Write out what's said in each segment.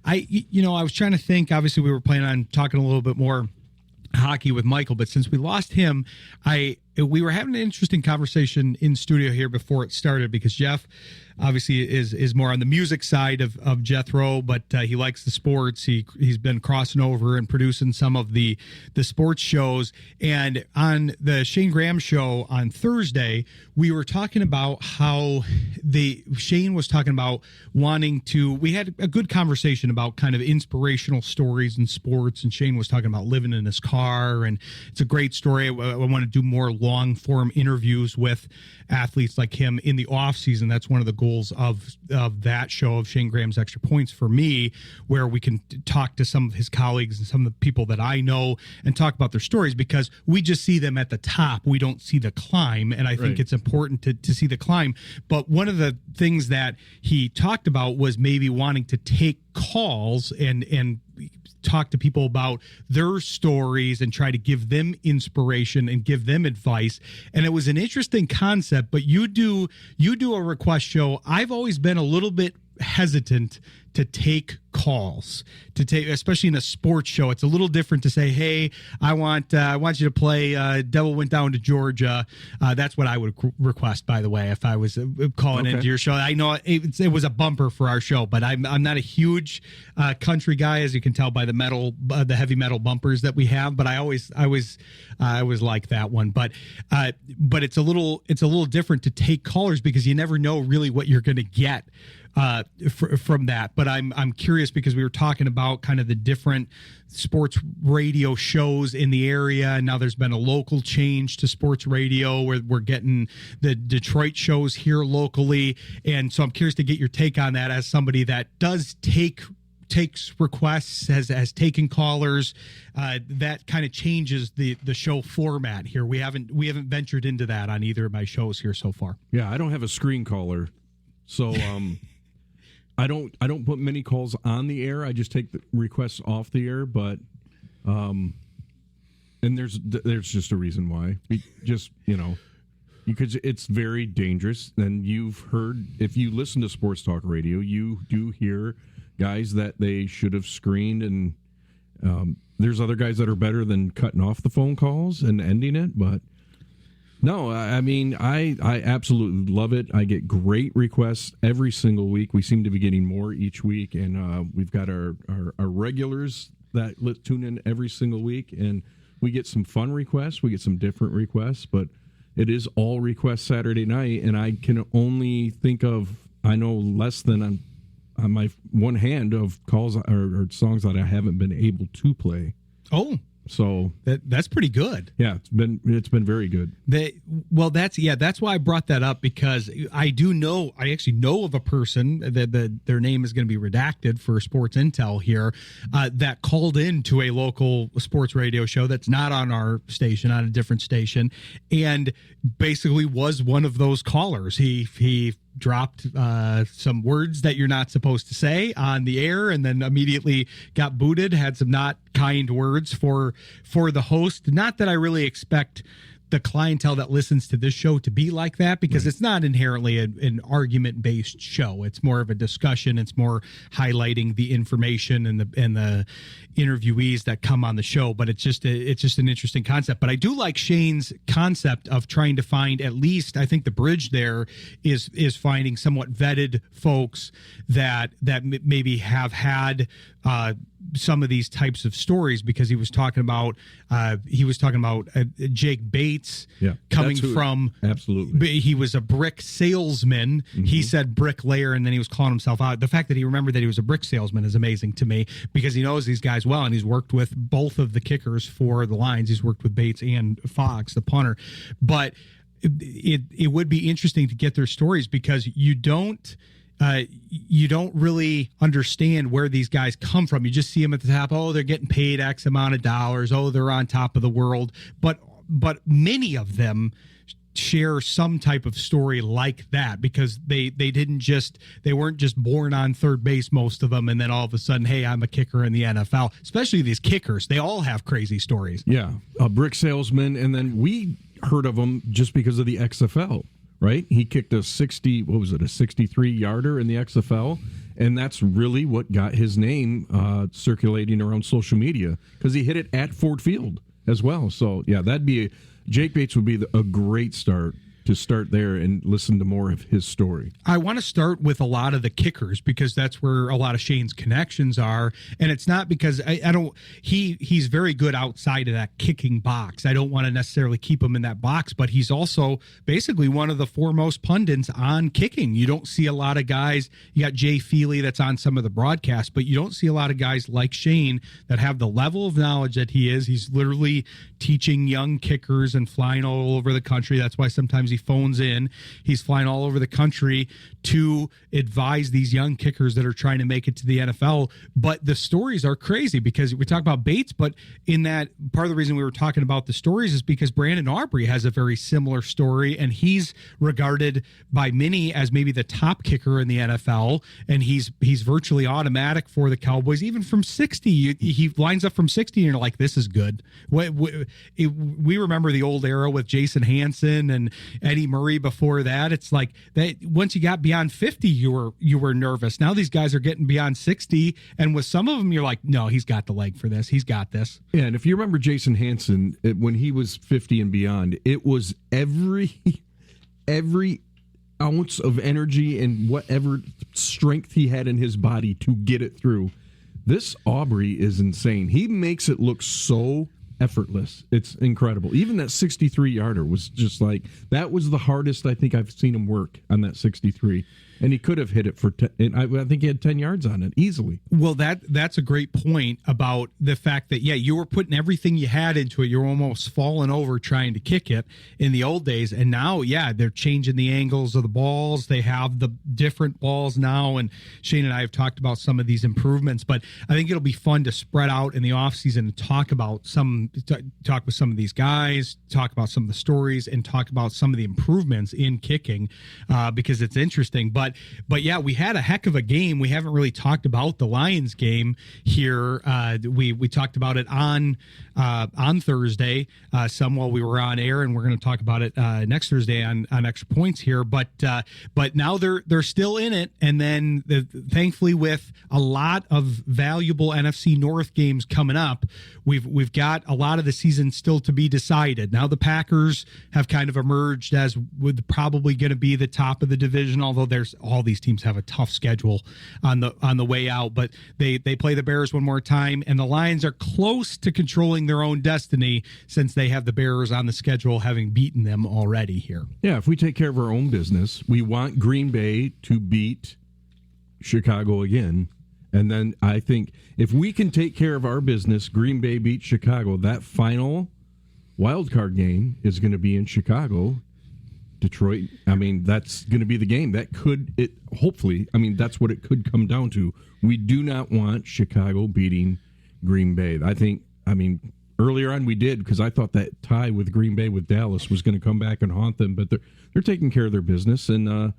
I was trying to think. Obviously, we were planning on talking a little bit more hockey with Michael, but since we lost him, we were having an interesting conversation in studio here before it started, because Jeff obviously is more on the music side of Jethro, but he likes the sports. He's been crossing over and producing some of the sports shows. And on the Shane Graham show on Thursday, we were talking about how Shane was talking about wanting to. We had a good conversation about kind of inspirational stories in sports, and Shane was talking about living in his car, and it's a great story. I want to do more long form interviews with athletes like him in the off season. That's one of the goals of that show, of Shane Graham's Extra Points, for me, where we can talk to some of his colleagues and some of the people that I know and talk about their stories, because we just see them at the top. We don't see the climb. And I think it's important to see the climb. But one of the things that he talked about was maybe wanting to take calls and talk to people about their stories and try to give them inspiration and give them advice. And it was an interesting concept, but you do a request show. I've always been a little bit hesitant to take calls, especially in a sports show. It's a little different to say, hey, I want you to play Devil Went Down to Georgia. That's what I would request, by the way, if I was calling into your show. I know it was a bumper for our show, but I'm not a huge country guy, as you can tell by the heavy metal bumpers that we have. But I always like that one. But it's a little different to take callers, because you never know really what you're going to get from that. But I'm curious, because we were talking about kind of the different sports radio shows in the area, and now there's been a local change to sports radio where we're getting the Detroit shows here locally. And so I'm curious to get your take on that, as somebody that does takes requests, has taken callers. That kind of changes the show format here. We haven't ventured into that on either of my shows here so far. Yeah, I don't have a screen caller, so I don't put many calls on the air. I just take the requests off the air. But and there's just a reason why. Because it's very dangerous. And you've heard, if you listen to sports talk radio, you do hear guys that they should have screened, and there's other guys that are better than cutting off the phone calls and ending it. But no, I mean, I absolutely love it. I get great requests every single week. We seem to be getting more each week, and we've got our regulars that tune in every single week, and we get some fun requests. We get some different requests, but it is all requests Saturday night, and I can only think of, I know less than on my one hand of calls or songs that I haven't been able to play. Oh, so that's pretty good. Yeah, it's been very good. That's why I brought that up, because I actually know of a person that their name is going to be redacted for sports intel here, that called into a local sports radio show that's not on our station, on a different station, and basically was one of those callers. He dropped some words that you're not supposed to say on the air, and then immediately got booted, had some not kind words for the host. Not that I really expect the clientele that listens to this show to be like that, because it's not inherently an argument-based show. It's more of a discussion. It's more highlighting the information and the interviewees that come on the show. But it's just an interesting concept. But I do like Shane's concept of trying to find, at least, I think the bridge there is finding somewhat vetted folks that maybe have had some of these types of stories, because he was talking about Jake Bates coming from, absolutely, he was a brick salesman. Mm-hmm. He said bricklayer, and then he was calling himself out. The fact that he remembered that he was a brick salesman is amazing to me, because he knows these guys well, and he's worked with both of the kickers for the Lions. He's worked with Bates and Fox, the punter. But it would be interesting to get their stories, because you don't really understand where these guys come from. You just see them at the top. Oh, they're getting paid X amount of dollars. Oh, they're on top of the world. But many of them share some type of story like that, because they weren't just born on third base, most of them, and then all of a sudden, hey, I'm a kicker in the NFL. Especially these kickers, they all have crazy stories. Yeah, a brick salesman, and then we heard of him just because of the XFL. Right, he kicked a 63-yarder in the XFL, And that's really what got his name circulating around social media, because he hit it at Ford Field as well. So, yeah, Jake Bates would be a great start to start there and listen to more of his story. I want to start with a lot of the kickers because that's where a lot of Shane's connections are. And it's not because he's very good outside of that kicking box. I don't want to necessarily keep him in that box, but he's also basically one of the foremost pundits on kicking. You don't see a lot of guys. You got Jay Feely that's on some of the broadcasts, but you don't see a lot of guys like Shane that have the level of knowledge that he is. He's literally teaching young kickers and flying all over the country. That's why sometimes he phones in. He's flying all over the country to advise these young kickers that are trying to make it to the NFL. But the stories are crazy because we talk about Bates, but in that part of the reason we were talking about the stories is because Brandon Aubrey has a very similar story, and he's regarded by many as maybe the top kicker in the NFL, and he's virtually automatic for the Cowboys. Even from 60, he lines up from 60 and you're like, this is good. We remember the old era with Jason Hansen and Eddie Murray before that. It's like that once you got beyond 50, you were nervous. Now these guys are getting beyond 60, and with some of them, you're like, no, he's got the leg for this. He's got this. Yeah, and if you remember Jason Hansen, when he was 50 and beyond, it was every ounce of energy and whatever strength he had in his body to get it through. This Aubrey is insane. He makes it look so effortless. It's incredible. Even that 63-yarder was just like, that was the hardest I think I've seen him work on that 63. And he could have hit it for 10, and I think he had 10 yards on it easily. Well, that's a great point about the fact that, yeah, you were putting everything you had into it. You're almost falling over trying to kick it in the old days. And now, yeah, they're changing the angles of the balls. They have the different balls now. And Shane and I have talked about some of these improvements. But I think it'll be fun to spread out in the offseason and talk with some of these guys, talk about some of the stories, and talk about some of the improvements in kicking because it's interesting. But yeah, we had a heck of a game. We haven't really talked about the Lions game here. We talked about it on Thursday, some while we were on air, and we're going to talk about it next Thursday on Extra Points here. But now they're still in it, and then thankfully with a lot of valuable NFC North games coming up, we've got a lot of the season still to be decided. Now the Packers have kind of emerged as probably going to be the top of the division, although all these teams have a tough schedule on the way out, but they play the Bears one more time, and the Lions are close to controlling their own destiny since they have the Bears on the schedule, having beaten them already here. Yeah, if we take care of our own business, we want Green Bay to beat Chicago again. And then I think if we can take care of our business, Green Bay beats Chicago, that final wild card game is going to be in Chicago. Detroit, I mean, that's going to be the game. Hopefully, I mean, that's what it could come down to. We do not want Chicago beating Green Bay. Earlier on we did, because I thought that tie with Green Bay with Dallas was going to come back and haunt them, but they're taking care of their business, and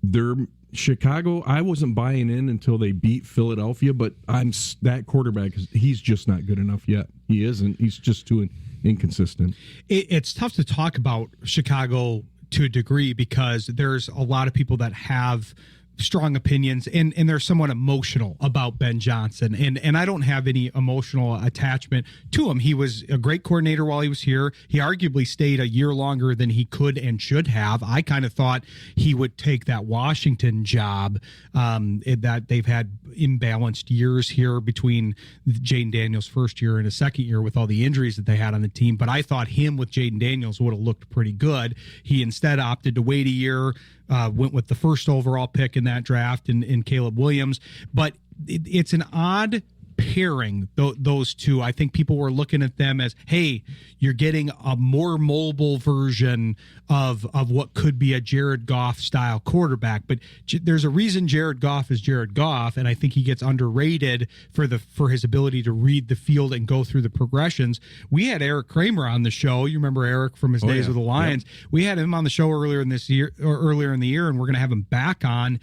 they're Chicago. I wasn't buying in until they beat Philadelphia, but that quarterback, he's just not good enough yet. He isn't. He's just too inconsistent. It's tough to talk about Chicago to a degree because there's a lot of people that have strong opinions and they're somewhat emotional about Ben Johnson. And I don't have any emotional attachment to him. He was a great coordinator while he was here. He arguably stayed a year longer than he could and should have. I kind of thought he would take that Washington job, that they've had imbalanced years here between Jaden Daniels' first year and his second year with all the injuries that they had on the team. But I thought him with Jaden Daniels would have looked pretty good. He instead opted to wait a year, went with the first overall pick in that draft in Caleb Williams. But it's an odd pairing, those two. I think people were looking at them as, hey, you're getting a more mobile version of what could be a Jared Goff style quarterback. But there's a reason Jared Goff is Jared Goff, and I think he gets underrated for his ability to read the field and go through the progressions. We had Eric Kramer on the show. You remember Eric from his days with the Lions. Yep. We had him on the show earlier in the year, and we're going to have him back on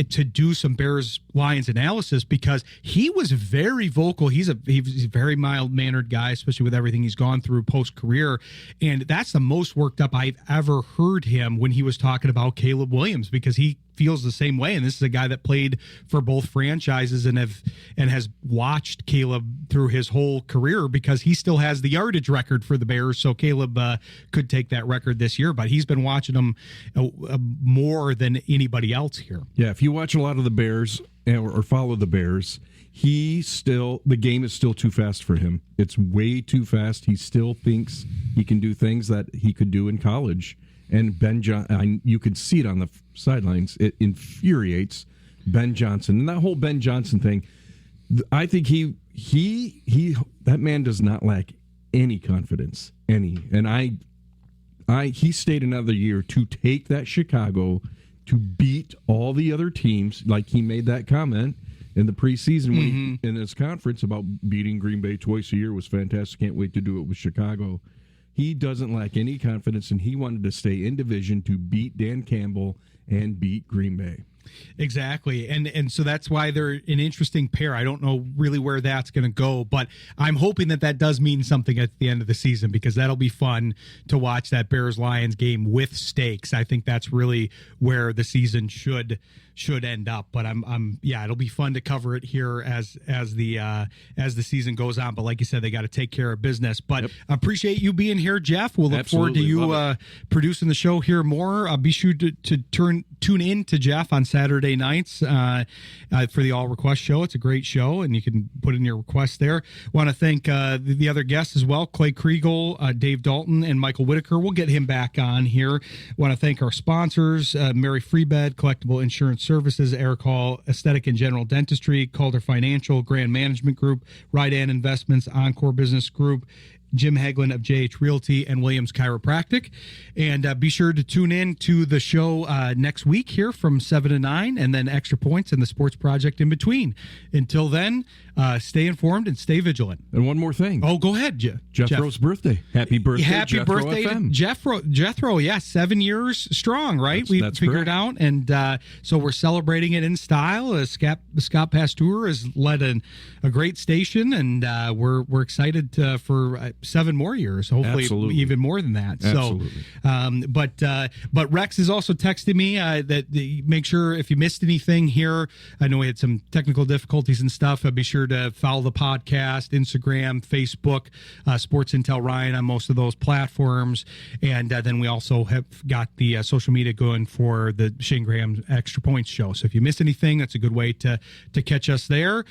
to do some Bears-Lions analysis because he was very vocal. He's a very mild-mannered guy, especially with everything he's gone through post-career. And that's the most worked up I've ever heard him when he was talking about Caleb Williams, because he feels the same way. And this is a guy that played for both franchises and has watched Caleb through his whole career, because he still has the yardage record for the Bears. So Caleb could take that record this year, but he's been watching them more than anybody else here. Yeah, if you watch a lot of the Bears or follow the Bears, the game is still too fast for him. It's way too fast. He still thinks he can do things that he could do in college. And you can see it on the sidelines. It infuriates Ben Johnson. And that whole Ben Johnson thing, I think that man does not lack any confidence, And he stayed another year to take that Chicago to beat all the other teams. Like, he made that comment in the preseason when in his conference about beating Green Bay twice a year was fantastic. Can't wait to do it with Chicago. He doesn't lack any confidence, and he wanted to stay in division to beat Dan Campbell and beat Green Bay. Exactly. And so that's why they're an interesting pair. I don't know really where that's going to go, but I'm hoping that does mean something at the end of the season, because that'll be fun to watch that Bears-Lions game with stakes. I think that's really where the season should end up. But it'll be fun to cover it here as the season goes on. But like you said, they got to take care of business. But appreciate you being here, Jeff. We'll look forward to you producing the show here more. Be sure to tune in to Jeff on Saturday nights for the All Request show. It's a great show, and you can put in your requests there. Want to thank the other guests as well, Clay Kriegel, Dave Dalton, and Michael Whitaker. We'll get him back on here. Want to thank our sponsors, Mary Freebed, Collectible Insurance Services, Eric Hall, Aesthetic and General Dentistry, Calder Financial, Grand Management Group, Rydan Investments, Encore Business Group, Jim Haglund of JH Realty, and Williams Chiropractic. And be sure to tune in to the show next week here from 7 to 9, and then Extra Points and the Sports Project in between. Until then, stay informed and stay vigilant. And one more thing. Oh, go ahead, Jethro's birthday. Happy birthday, Happy Jethro birthday FM. to Jethro. 7 years strong, right? We that's figured correct. out, and so we're celebrating it in style. Scott Pasteur has led a great station, and we're excited for 7 more years, hopefully. Absolutely. Even more than that. Absolutely. So, but Rex has also texted me that make sure if you missed anything here, I know we had some technical difficulties and stuff. Be sure to follow the podcast, Instagram, Facebook, Sports Intel Ryan on most of those platforms, and then we also have got the social media going for the Shane Graham Extra Points show. So if you miss anything, that's a good way to catch us there.